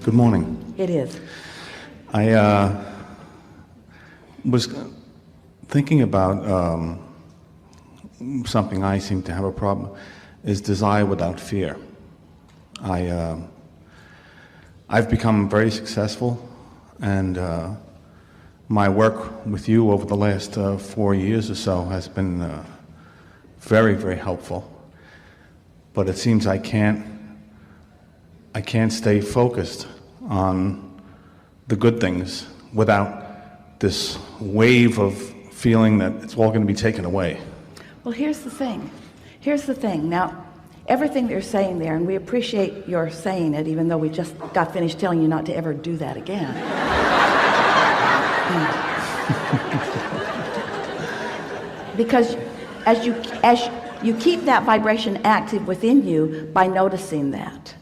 Good morning. It is. I was thinking about something I seem to have a problem, is desire without fear. I've become very successful, and my work with you over the last 4 years or so has been very, very helpful. But it seems I can't stay focused on the good things without this wave of feeling that it's all going to be taken away. Well, here's the thing. Now, everything that you're saying there, and we appreciate your saying it, even though we just got finished telling you not to ever do that again. Because as you keep that vibration active within you by noticing that.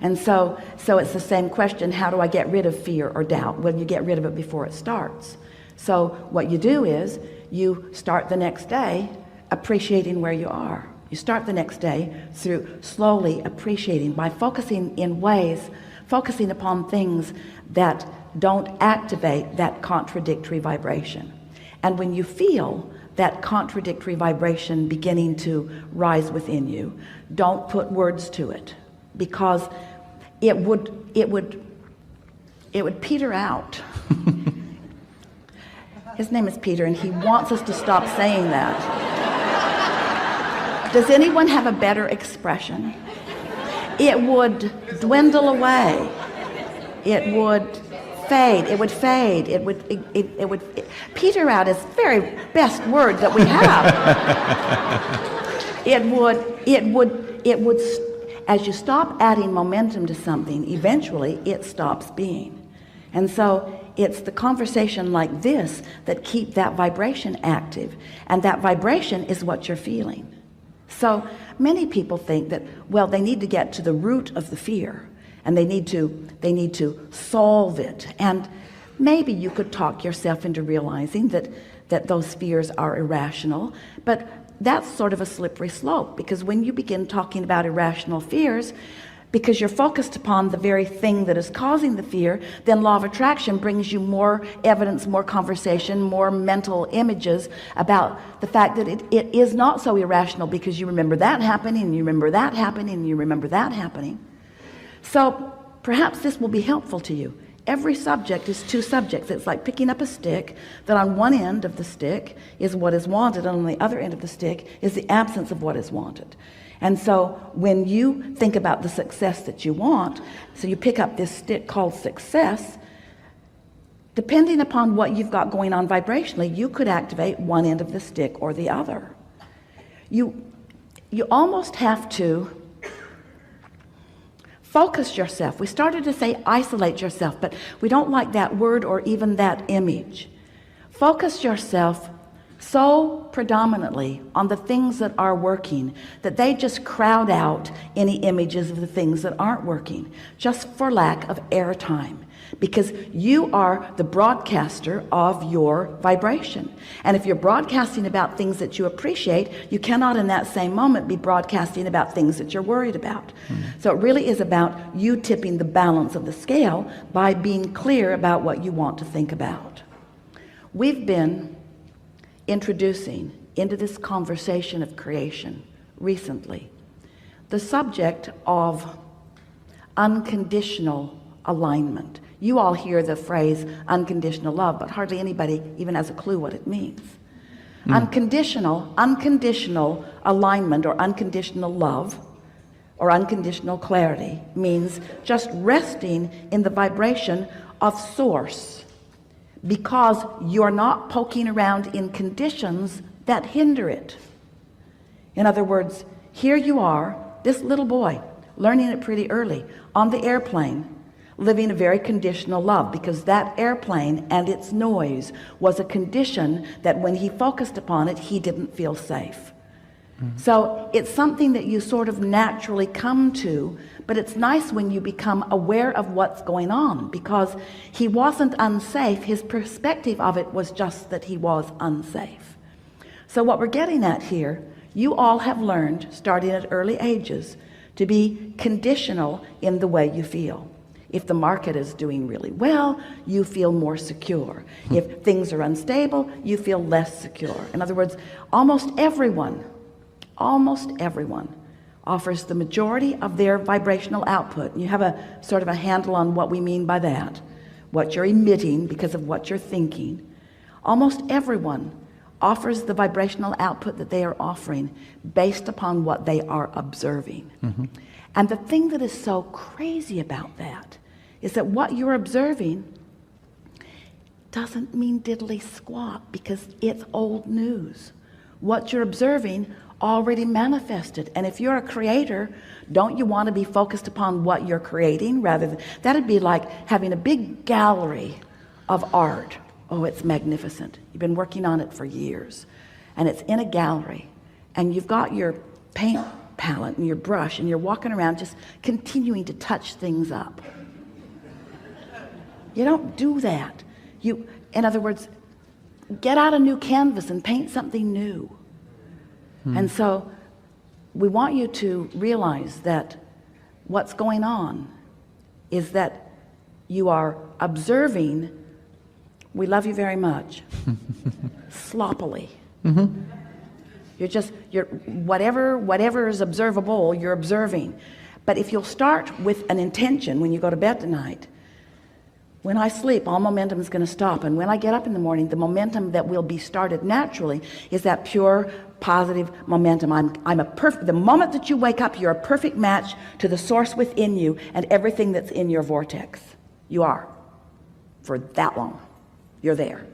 And so it's the same question, how do I get rid of fear or doubt? Well, you get rid of it before it starts. So what you do is you start the next day appreciating where you are. You start the next day through slowly appreciating by focusing upon things that don't activate that contradictory vibration. And when you feel that contradictory vibration beginning to rise within you, don't put words to it, because it would peter out. His name is Peter, and he wants us to stop saying that. Does anyone have a better expression? It would dwindle away. It would fade. It would peter out is the very best word that we have. It would, as you stop adding momentum to something, eventually it stops being. And so it's the conversation like this that keep that vibration active, and that vibration is what you're feeling. So many people think that, well, they need to get to the root of the fear, and they need to solve it. And maybe you could talk yourself into realizing that those fears are irrational, but that's sort of a slippery slope, because when you begin talking about irrational fears, because you're focused upon the very thing that is causing the fear, then law of attraction brings you more evidence, more conversation, more mental images about the fact that it is not so irrational, because you remember that happening, and you remember that happening, and you remember that happening. So perhaps this will be helpful to you. Every subject is two subjects. It's like picking up a stick, that on one end of the stick is what is wanted, and on the other end of the stick is the absence of what is wanted. And so when you think about the success that you want, so you pick up this stick called success, depending upon what you've got going on vibrationally, you could activate one end of the stick or the other. You almost have to focus yourself. We started to say isolate yourself, but we don't like that word or even that image. Focus yourself so predominantly on the things that are working that they just crowd out any images of the things that aren't working, just for lack of airtime, because you are the broadcaster of your vibration. And if you're broadcasting about things that you appreciate, you cannot in that same moment be broadcasting about things that you're worried about. So it really is about you tipping the balance of the scale by being clear about what you want to think about. We've been introducing into this conversation of creation recently the subject of unconditional alignment. You all hear the phrase unconditional love, but hardly anybody even has a clue what it means. Unconditional alignment, or unconditional love, or unconditional clarity, means just resting in the vibration of source, because you're not poking around in conditions that hinder it. In other words, here you are, this little boy, learning it pretty early, on the airplane, living a very conditional love, because that airplane and its noise was a condition that when he focused upon it, he didn't feel safe. So it's something that you sort of naturally come to, but it's nice when you become aware of what's going on, because he wasn't unsafe. His perspective of it was just that he was unsafe. So what we're getting at here, you all have learned, starting at early ages, to be conditional in the way you feel. If the market is doing really well, you feel more secure. If things are unstable, you feel less secure. In other words, almost everyone offers the majority of their vibrational output. You have a sort of a handle on what we mean by that, what you're emitting because of what you're thinking. Almost everyone offers the vibrational output that they are offering based upon what they are observing. And the thing that is so crazy about that is that what you're observing doesn't mean diddly squat, because it's old news. What you're observing already manifested. And if you're a creator, don't you want to be focused upon what you're creating rather than, that'd be like having a big gallery of art. Oh, it's magnificent. You've been working on it for years, and it's in a gallery, and you've got your paint palette and your brush, and you're walking around just continuing to touch things up. You don't do that. In other words, get out a new canvas and paint something new. And so we want you to realize that what's going on is that you are observing, we love you very much, sloppily. You're whatever is observable, you're observing. But if you'll start with an intention when you go to bed tonight, when I sleep, all momentum is going to stop, and when I get up in the morning, the momentum that will be started naturally is that pure positive momentum. The moment that you wake up, you're a perfect match to the source within you and everything that's in your vortex. You are, for that long. You're there.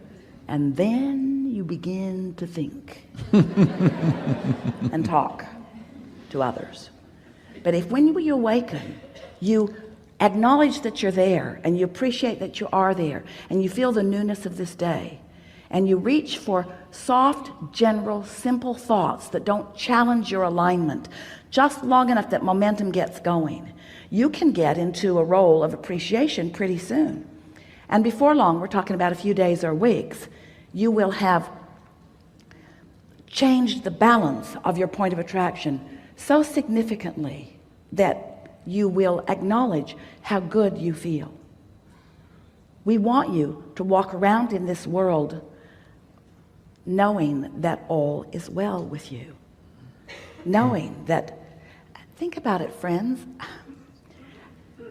And then you begin to think and talk to others. But if when you awaken, you acknowledge that you're there, and you appreciate that you are there, and you feel the newness of this day, and you reach for soft, general, simple thoughts that don't challenge your alignment, just long enough that momentum gets going, you can get into a role of appreciation pretty soon. And before long, we're talking about a few days or weeks, you will have changed the balance of your point of attraction so significantly that you will acknowledge how good you feel. We want you to walk around in this world knowing that all is well with you. Knowing that, think about it, friends.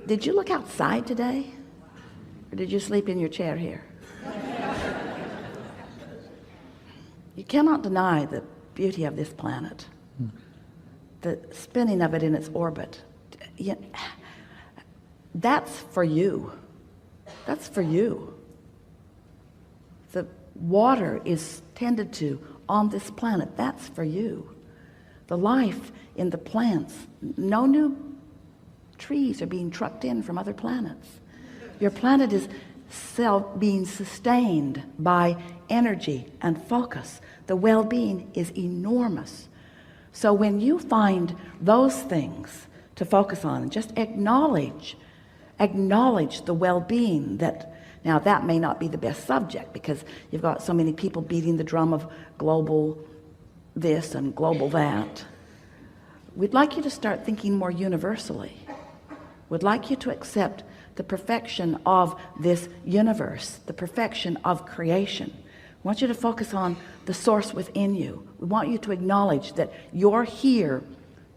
Did you look outside today? Or did you sleep in your chair here? You cannot deny the beauty of this planet, the spinning of it in its orbit. That's for you. That's for you. The water is tended to on this planet. That's for you. The life in the plants. No new trees are being trucked in from other planets. Your planet is being sustained by energy and focus. The well-being is enormous. So when you find those things to focus on, and just acknowledge the well-being that, now that may not be the best subject because you've got so many people beating the drum of global this and global that. We'd like you to start thinking more universally. We'd like you to accept the perfection of this universe, the perfection of creation. We want you to focus on the source within you. We want you to acknowledge that you're here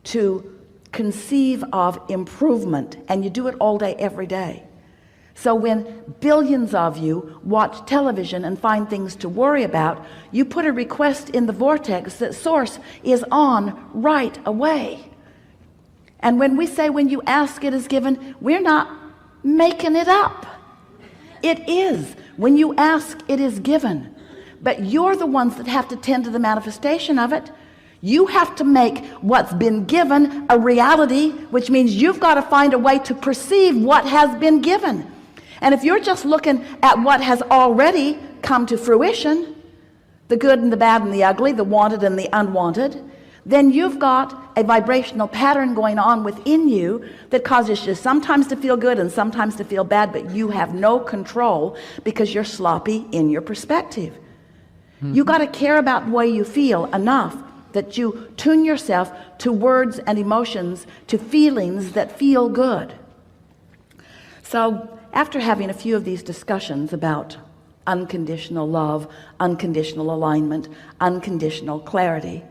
to conceive of improvement, and you do it all day, every day. So when billions of you watch television and find things to worry about, you put a request in the vortex that source is on right away. And when we say when you ask it is given, we're not making it up. It is. When you ask, it is given. But you're the ones that have to tend to the manifestation of it. You have to make what's been given a reality, which means you've got to find a way to perceive what has been given. And if you're just looking at what has already come to fruition, the good and the bad and the ugly, the wanted and the unwanted, then you've got a vibrational pattern going on within you that causes you sometimes to feel good and sometimes to feel bad, but you have no control because you're sloppy in your perspective. You got to care about the way you feel enough that you tune yourself to words and emotions, to feelings that feel good. So after having a few of these discussions about unconditional love, unconditional alignment, unconditional clarity,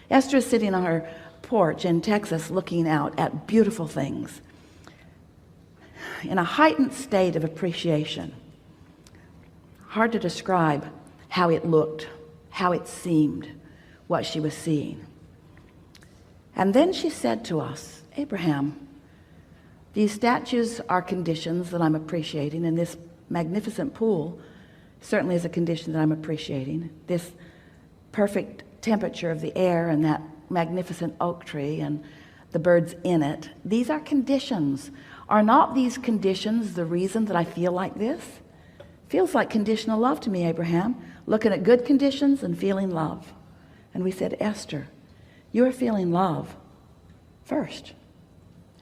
Esther is sitting on her porch in Texas looking out at beautiful things in a heightened state of appreciation. Hard to describe how it looked, how it seemed, what she was seeing. And then she said to us, Abraham, these statues are conditions that I'm appreciating, and this magnificent pool certainly is a condition that I'm appreciating. This perfect temperature of the air and that magnificent oak tree and the birds in it, these are conditions. Are not these conditions the reason that I feel like this? Feels like conditional love to me, Abraham, looking at good conditions and feeling love. And we said, Esther, you're feeling love first.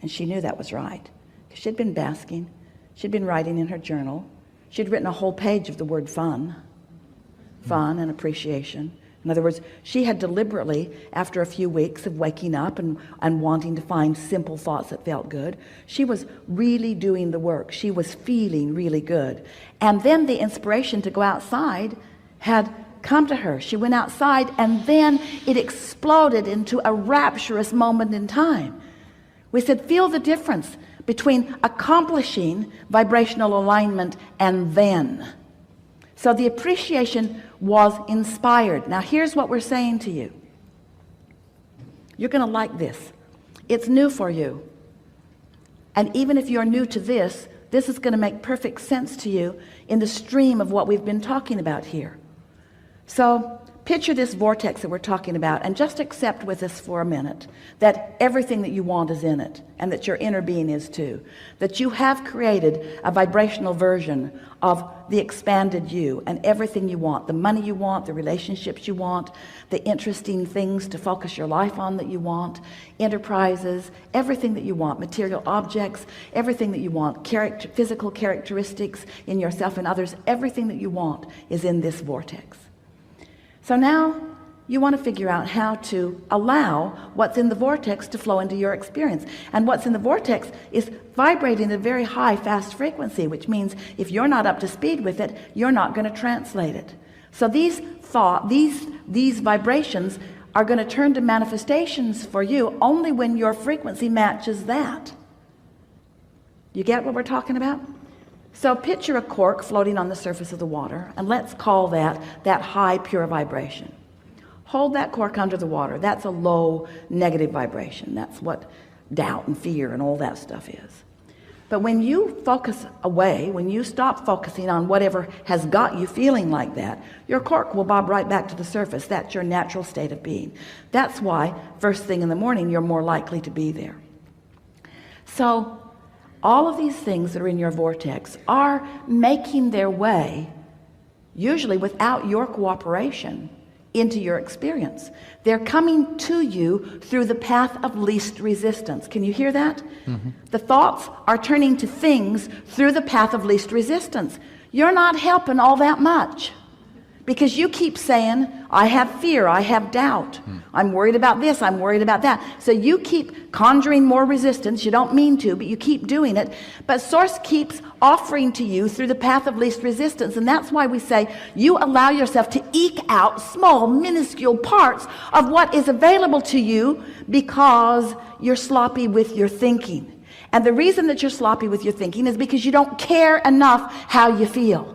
And she knew that was right, because she'd been basking. She'd been writing in her journal. She'd written a whole page of the word fun and appreciation. In other words, she had deliberately, after a few weeks of waking up and wanting to find simple thoughts that felt good, she was really doing the work. She was feeling really good. And then the inspiration to go outside had come to her. She went outside, and then it exploded into a rapturous moment in time. We said, feel the difference between accomplishing vibrational alignment and then. So the appreciation was inspired. Now here's what we're saying to you. You're going to like this. It's new for you. And even if you're new to this, this is going to make perfect sense to you in the stream of what we've been talking about here. So picture this vortex that we're talking about, and just accept with us for a minute that everything that you want is in it, and that your inner being is too. That you have created a vibrational version of the expanded you, and everything you want, the money you want, the relationships you want, the interesting things to focus your life on that you want, enterprises, everything that you want, material objects, everything that you want, physical characteristics in yourself and others, everything that you want is in this vortex. So now you want to figure out how to allow what's in the vortex to flow into your experience. And what's in the vortex is vibrating at a very high, fast frequency, which means if you're not up to speed with it, you're not going to translate it. So these vibrations are going to turn to manifestations for you only when your frequency matches that. You get what we're talking about? So picture a cork floating on the surface of the water, and let's call that high pure vibration. Hold that cork under the water. That's a low negative vibration. That's what doubt and fear and all that stuff is. But when you focus away, when you stop focusing on whatever has got you feeling like that, your cork will bob right back to the surface. That's your natural state of being. That's why first thing in the morning you're more likely to be there. So all of these things that are in your vortex are making their way, usually without your cooperation, into your experience. They're coming to you through the path of least resistance. Can you hear that? Mm-hmm. The thoughts are turning to things through the path of least resistance. You're not helping all that much, because you keep saying, I have fear, I have doubt, I'm worried about this, I'm worried about that. So you keep conjuring more resistance. You don't mean to, but you keep doing it. But Source keeps offering to you through the path of least resistance. And that's why we say you allow yourself to eke out small, minuscule parts of what is available to you, because you're sloppy with your thinking. And the reason that you're sloppy with your thinking is because you don't care enough how you feel.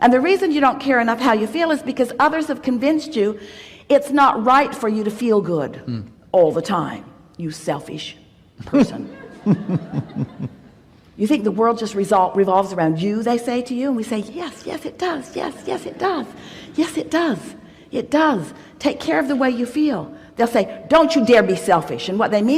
And the reason you don't care enough how you feel is because others have convinced you it's not right for you to feel good all the time, you selfish person. You think the world just revolves around you, they say to you, and we say, yes, yes, it does. Yes, yes, it does. Yes, it does. It does. Take care of the way you feel. They'll say, don't you dare be selfish. And what they mean